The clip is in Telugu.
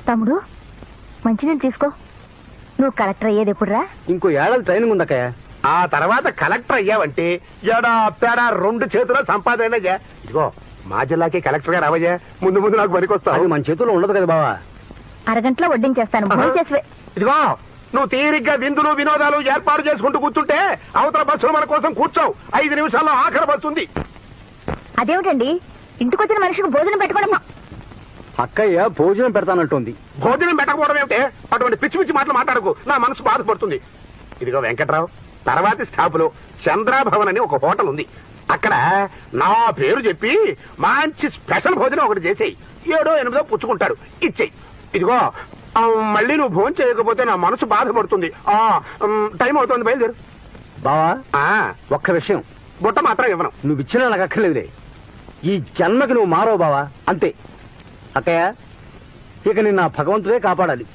తమ్ముడు మంచినీళ్ళు తీసుకో. నువ్వు కలెక్టర్ అయ్యేది ఎప్పుడురా? ఇంకో ఏడాది ట్రైనింగ్ ఉందక్కయ్య. ఆ తర్వాత కలెక్టర్ అయ్యావంటే ఎడా పేడా 2 చేతుల సంపాదన. ఇదిగో మా జిల్లాకి కలెక్టర్ గారు అవయ్యా, ముందు ముందు నాకు పనికొస్తావు. అది మన చేతుల్లో ఉండదు కదా బావా. అరగంటలో వడ్డించేస్తాను, భోంచేసి. ఇదిగో నువ్వు తీరిగ్గా విందులు వినోదాలు ఏర్పాటు చేసుకుంటూ కూర్చుంటే అవతల బస్సులు మన కోసం కూర్చోవు. 5 నిమిషాల్లో ఆఖరి బస్సు ఉంది. అదేమిటండి, ఇంటికొచ్చిన మనిషికి భోజనం పెట్టుకోవడమా? అక్కయ్య భోజనం పెడతానంటుంది. భోజనం పెట్టకపోవడం ఏమిటే? అటువంటి పిచ్చి పిచ్చి మాటలు మాట్లాడకు, నా మనసు బాధపడుతుంది. ఇదిగో వెంకట్రావు, తర్వాతి స్టాపులో చంద్రాభవన్ అని ఒక హోటల్ ఉంది. అక్కడ నా పేరు చెప్పి మంచి స్పెషల్ భోజనం ఒకటి చేసేయి. 7 or 8 పుచ్చుకుంటాడు, ఇచ్చేయి. ఇదిగో మళ్ళీ నువ్వు భోజనం చేయకపోతే నా మనసు బాధపడుతుంది. టైం అవుతుంది, బయలుదేరు. బావా ఒక్క విషయం, బుట్ట మాత్రం ఇవ్వను. నువ్వు ఇచ్చినా నాకు అక్కర్లేదులే. ఈ జన్మకి నువ్వు మారవు బావా, అంతే. అక్కయ్య ఇక నిన్న భగవంతుడే కాపాడాలి.